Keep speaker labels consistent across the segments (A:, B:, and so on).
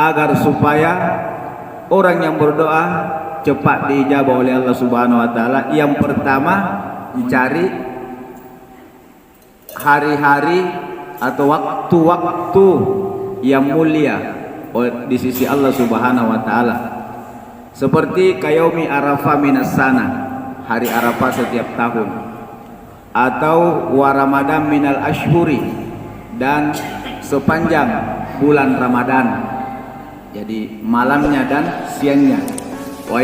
A: agar supaya orang yang berdoa cepat diijabah oleh Allah Subhanahu wa taala. Yang pertama, mencari hari-hari atau waktu-waktu yang mulia di sisi Allah Subhanahu wa taala. Seperti kayaumi Arafah minas sana, hari Arafah setiap tahun, atau wa Ramadan minal ashhuri, dan sepanjang bulan Ramadan. Jadi malamnya dan siangnya. Wa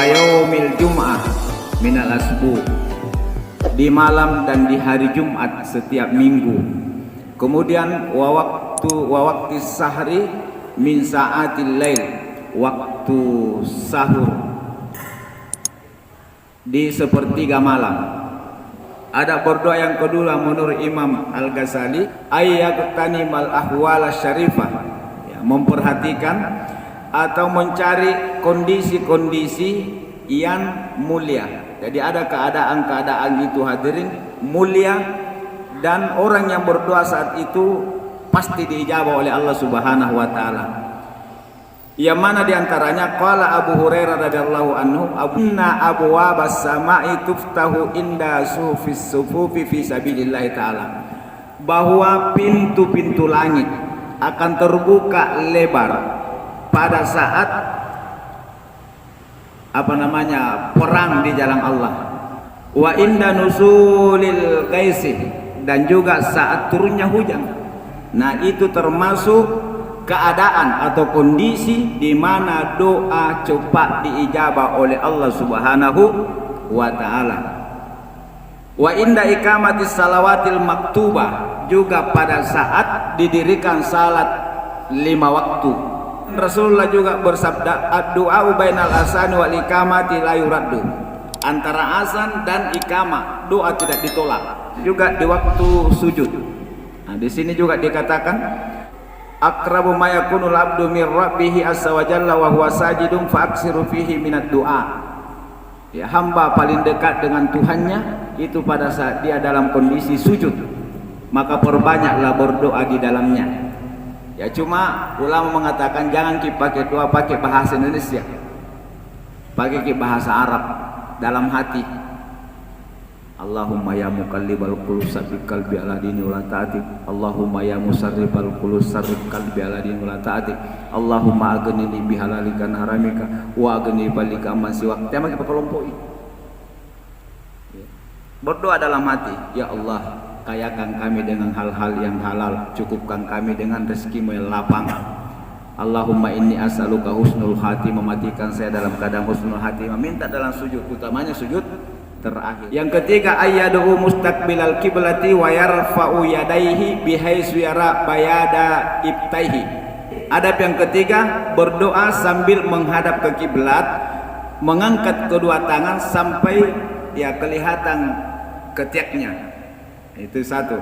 A: yaumil jum'ah minal asbu, di malam dan di hari Jumat setiap minggu. Kemudian wa waqti sahri min sa'atil lail, waktu sahur di sepertiga malam. Ada berdoa yang kedua menurut Imam Al-Ghazali, ayyaqtanimal ahwal syarifah, ya, memperhatikan atau mencari kondisi-kondisi yang mulia. Jadi ada keadaan-keadaan itu hadirin mulia, dan orang yang berdoa saat itu pasti diijabah oleh Allah Subhanahu wa taala. Yang mana diantaranya qala Abu Hurairah radhiyallahu anhu, inna abwabas sama'i tuftahu inda sufis sufufi fi sabilillah taala, bahwa pintu-pintu langit akan terbuka lebar pada saat perang di jalan Allah. Wa inda nusulil gaisi, dan juga saat turunnya hujan. Nah, itu termasuk keadaan atau kondisi di mana doa cepat diijabah oleh Allah Subhanahu wa taala. Wa inda iqamatis salawatil maktubah, juga pada saat didirikan salat 5 waktu. Rasulullah juga bersabda, ad-du'a bainal asani wal iqamati la yuraddu, antara azan dan iqamah doa tidak ditolak, juga di waktu sujud. Nah, di sini juga dikatakan aqrabu ma yakunul abdu mir rabbih azza wa jalla wa huwa sajidun fa aksiru fihi minad du'a. Ya, hamba paling dekat dengan Tuhannya itu pada saat dia dalam kondisi sujud, maka perbanyaklah berdoa di dalamnya. Ya, cuma ulama mengatakan jangan kita pakai doa pakai bahasa Indonesia, pakai bahasa Arab dalam hati. Allahumma ya muqallibal qulub sabbit qalbi ala dini wa la ta'ati. Allahumma ya musarrifal qulub sarrif qalbi ala dini wa la ta'ati. Allahumma aghnini bihalalika an haramika wa aghni balika amman siwak. Tema kita kelompok ini. Berdoa dalam hati, ya Allah, kayakan kami dengan hal-hal yang halal, cukupkan kami dengan rezeki yang lapang. Allahumma inni as'aluka husnul khatimah, mematikan saya dalam keadaan husnul khatimah. Minta dalam sujud, utamanya sujud terakhir. Yang ketiga, ayyadu mustaqbilal kiblati wa yarfa'u yadayhi bihaitsu yara bayada ibtaihi. Adab yang ketiga, berdoa sambil menghadap ke kiblat, mengangkat kedua tangan sampai ya kelihatan ketiaknya. Itu satu.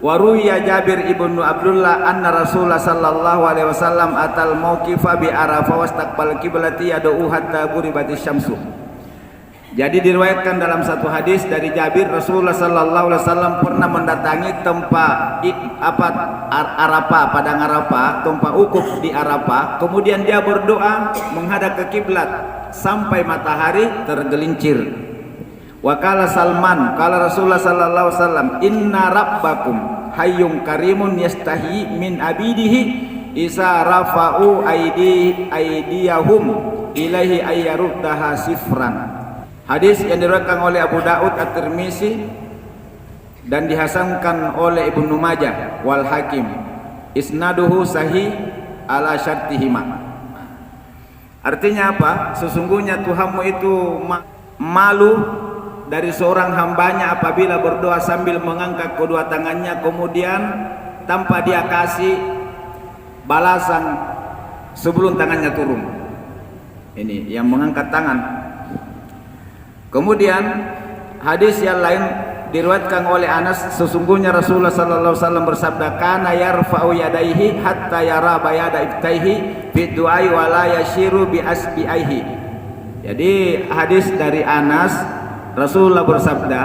A: Wa ruwiya Jabir ibnu Abdullah anna Rasulullah sallallahu alaihi wasallam atal mauqifa bi Arafah wastaqbal kiblati yad'u hatta ghuribatis syamsu. Jadi diriwayatkan dalam satu hadis dari Jabir, Rasulullah sallallahu alaihi wasallam pernah mendatangi tempat Arafah, padang Arafah, tempat ukuf di Arafah. Kemudian dia berdoa menghadap ke kiblat sampai matahari tergelincir. Wa qala Salman, qala Rasulullah sallallahu alaihi wasallam, inna rabbakum hayyun karimun yastahi min abidihi isa rafa'u aydiyahum ilaihi ayyaruddaha sifran. Hadis yang diriwayatkan oleh Abu Daud At-Tirmizi dan dihasankan oleh Ibnu Majah wal Hakim. Isnaduhu sahih ala syartihima. Artinya apa? Sesungguhnya Tuhanmu itu malu dari seorang hambanya apabila berdoa sambil mengangkat kedua tangannya, kemudian tanpa dia kasih balasan sebelum tangannya turun. Ini yang mengangkat tangan. Kemudian hadis yang lain diriwayatkan oleh Anas, sesungguhnya Rasulullah sallallahu alaihi wasallam bersabda, kana yarfa'u yadayhi hatta yara bayada ibtaihi fi du'ai wa la yashiru bi asbiaihi. Jadi hadis dari Anas, Rasulullah bersabda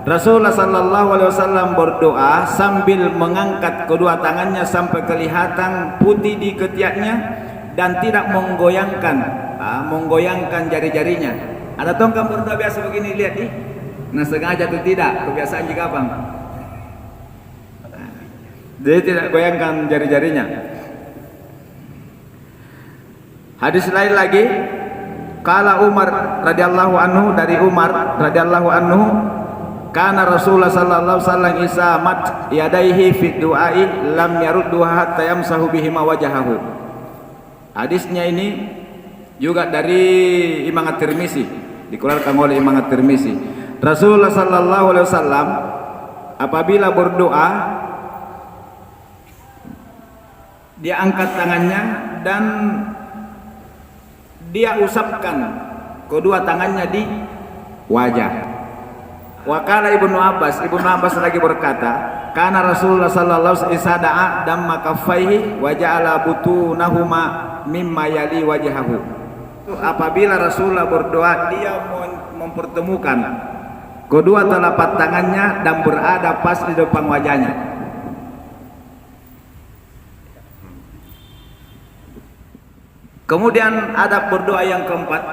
A: Rasulullah sallallahu alaihi wasallam berdoa sambil mengangkat kedua tangannya sampai kelihatan putih di ketiaknya dan tidak menggoyangkan jari-jarinya. Ada tongkang berdoa biasa begini, lihat nih. Nah, sengaja atau tidak, kebiasaan juga bang. Jadi tidak goyangkan jari-jarinya. Hadis lain lagi, kala Umar radhiyallahu anhu, dari Umar radhiyallahu anhu, kana Rasulullah sallallahu alaihi wasallam isamat yadaihi fi du'ai lam yarudduha hatta yamsahu bihima wajahahu. Hadisnya ini juga dari Imam At-Tirmizi, dikeluarkan oleh Imam At-Tirmizi. Rasulullah sallallahu alaihi wasallam apabila berdoa dia angkat tangannya dan dia usapkan kedua tangannya di wajah. Wakala Ibnu Abbas lagi berkata, karena Rasulullah sallallahu alaihi wasallam da'a damma kaffaihi wa ja'ala butunahuma mimma yali wajhahu. Apabila Rasulullah berdoa, dia mempertemukan kedua telapak tangannya dan berada pas di depan wajahnya. Kemudian adab berdoa yang keempat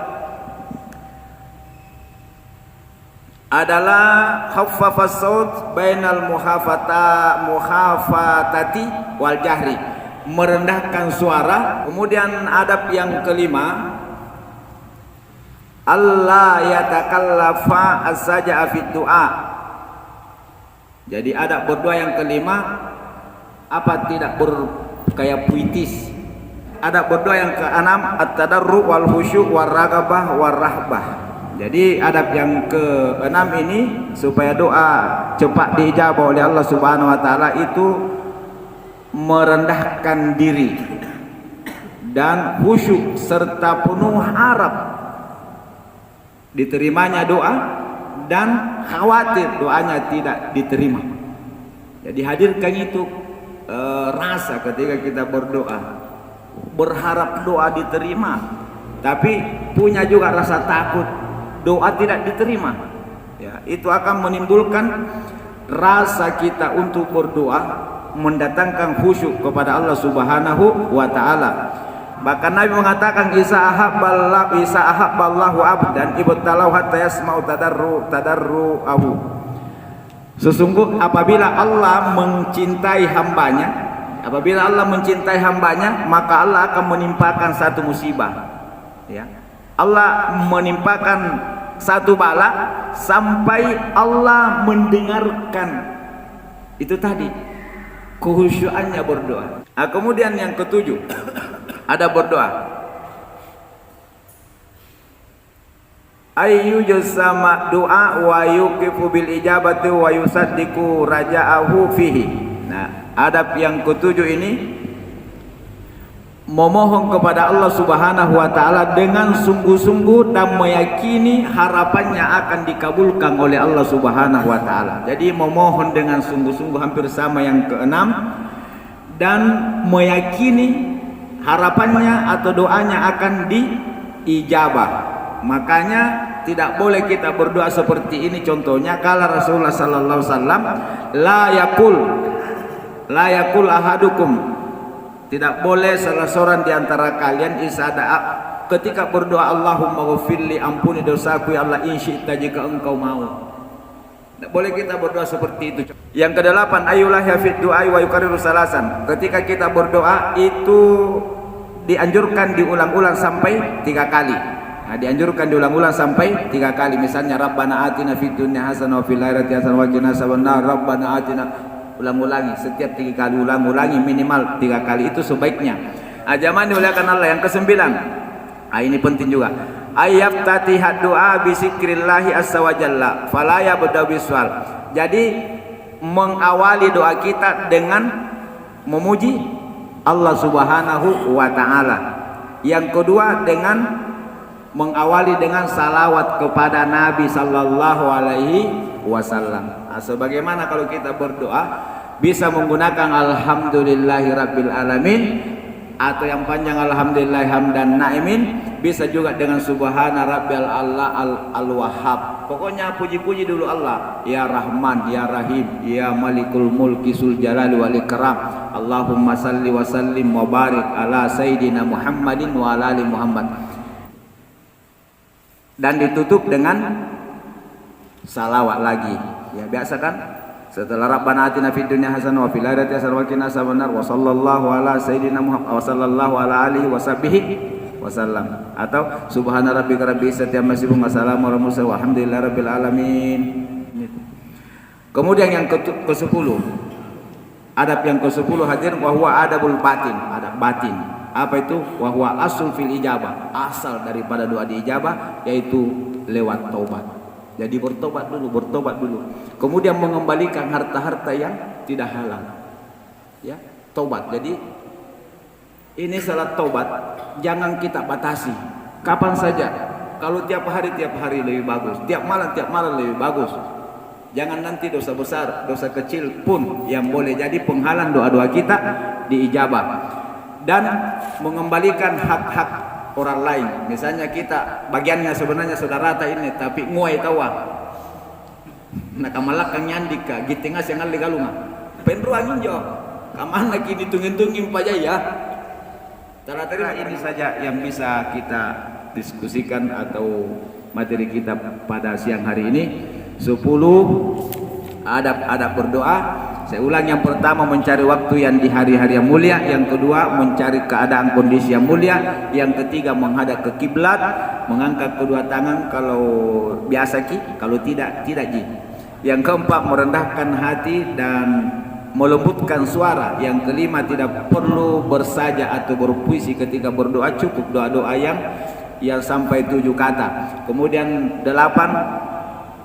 A: adalah khaffafas saut bainal muhafatati wal jahri, merendahkan suara. Kemudian adab yang kelima, Allah yatakallafa as-saja'a fid du'a. Jadi adab berdoa yang kelima tidak kayak puitis. Adab berdoa yang keenam at-tadarru wal khusyuk war ragabah war rahbah. Jadi adab yang keenam ini supaya doa cepat diijabah oleh Allah Subhanahu wa taala itu merendahkan diri dan khusyuk serta penuh harap diterimanya doa dan khawatir doanya tidak diterima. Jadi hadirkan itu rasa ketika kita berdoa, berharap doa diterima, tapi punya juga rasa takut doa tidak diterima. Ya, itu akan menimbulkan rasa kita untuk berdoa, mendatangkan khusyuk kepada Allah Subhanahu wa taala. Bahkan Nabi mengatakan isa ahabballahu abdan ibtalahu hatta yasma'u tadarru abu. Sesungguh apabila Allah mencintai hambanya, maka Allah akan menimpakan satu musibah. Ya. Allah menimpakan satu bala sampai Allah mendengarkan itu tadi kekhusyuannya berdoa. Nah, kemudian yang ketujuh ada berdoa ayyujasama doa wa yuqifu bil ijabati wa yusaddiqu raja'ahu fihi. Nah, adab yang ketujuh ini memohon kepada Allah Subhanahu wa taala dengan sungguh-sungguh dan meyakini harapannya akan dikabulkan oleh Allah Subhanahu wa taala. Jadi memohon dengan sungguh-sungguh hampir sama yang keenam, dan meyakini harapannya atau doanya akan diijabah. Makanya tidak boleh kita berdoa seperti ini. Contohnya kala Rasulullah sallallahu alaihi wasallam la yakul ahadukum, tidak boleh salah seorang di antara kalian ketika berdoa Allahumma ghfirli, ampuni dosaku ya Allah, insyi'ta, jika engkau mau. Tidak boleh kita berdoa seperti itu. Yang kedelapan, ayulah ya fit du'a wa yukarriru salasan. Ketika kita berdoa itu dianjurkan diulang-ulang sampai 3 kali. Nah, dianjurkan diulang-ulang sampai 3 kali. Misalnya Rabbana atina fid dunya hasanah wa fil akhirati hasanah wa qina adzabannar. Rabbana atina, ulang-ulangi setiap 3 kali, ulang-ulangi minimal 3 kali, itu sebaiknya. Zaman dimuliakan Allah. Yang kesembilan, ini penting juga, ayat tatihat doa bisikrillahi azza wa jalla fala yabda biswal. Jadi mengawali doa kita dengan memuji Allah Subhanahu wa taala. Yang kedua dengan mengawali dengan salawat kepada Nabi sallallahu alaihi wasallam. Sebagaimana kalau kita berdoa bisa menggunakan alhamdulillahi rabbil alamin, atau yang panjang alhamdulillah hamdan naimin, bisa juga dengan subhana rabbil a'la al wahhab. Pokoknya puji-puji dulu Allah. Ya Rahman, Ya Rahim, Ya Malikul Mulki Sul Jalali wal Ikram. Allahumma salli wa sallim wa barik ala Sayyidina Muhammadin wa ala ali Muhammad. Dan ditutup dengan salawat lagi. Ya biasa kan? Setelah Rabbana atina fid dunya hasanah wa fil akhirati hasanah wa qina azabannar wa sallallahu ala sayyidina Muhammad wa sallallahu ala alihi wa sahbihi wasallam, atau subhana rabbika rabbil izzati amma yasifun wa salamun alal mursalin walhamdulillahi rabbil alamin. Kemudian yang ke-10, adab yang ke-10 hadirin, wa huwa adabul batin, adab batin. Apa itu? Wa huwa asul fil ijabah, asal daripada doa diijabah, yaitu lewat taubat. Jadi bertobat dulu. Kemudian mengembalikan harta-harta yang tidak halal. Ya, taubat. Jadi ini salat taubat jangan kita batasi. Kapan saja. Kalau tiap hari lebih bagus. Tiap malam lebih bagus. Jangan nanti dosa besar, dosa kecil pun yang boleh jadi penghalang doa-doa kita diijabah. Dan mengembalikan hak-hak orang lain. Misalnya kita bagiannya sebenarnya saudara ini, tapi nguai tawa. Nak kamalakang nyandik ka, gitingas yang ali galunga. Penruangin jo. Kamana kini tungin-tungin pajaya. Tara-tara ini saja yang bisa kita diskusikan atau materi kita pada siang hari ini. 10 adab-adab berdoa. Saya ulang, yang pertama mencari waktu yang di hari-hari yang mulia, yang kedua mencari keadaan kondisi yang mulia, yang ketiga menghadap ke kiblat, mengangkat kedua tangan kalau biasa kalau tidak ji. Yang keempat merendahkan hati dan melembutkan suara. Yang kelima tidak perlu bersaja atau berpuisi ketika berdoa, cukup doa-doa yang sampai 7 kata. Kemudian 8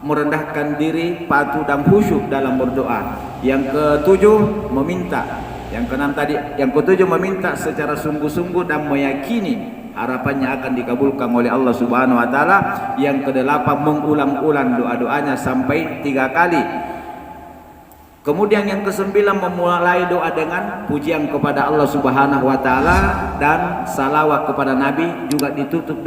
A: merendahkan diri, patuh dan khusyuk dalam berdoa. Yang ke-7 meminta. Yang ke-6 tadi, yang ke-7 meminta secara sungguh-sungguh dan meyakini harapannya akan dikabulkan oleh Allah Subhanahu wa taala. Yang ke-8 mengulang-ulang doa-doanya sampai 3 kali. Kemudian yang ke-9 memulai doa dengan pujian kepada Allah Subhanahu wa taala dan salawat kepada Nabi, juga ditutup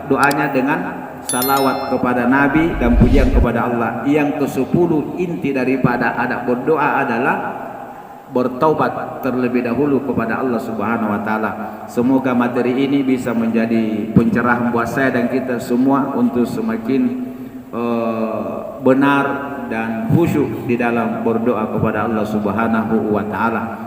A: doanya dengan salawat kepada Nabi dan pujian kepada Allah. Yang ke-10 inti daripada adab berdoa adalah bertaubat terlebih dahulu kepada Allah Subhanahu wa taala. Semoga materi ini bisa menjadi pencerahan buat saya dan kita semua untuk semakin benar dan khusyuk di dalam berdoa kepada Allah Subhanahu wa taala.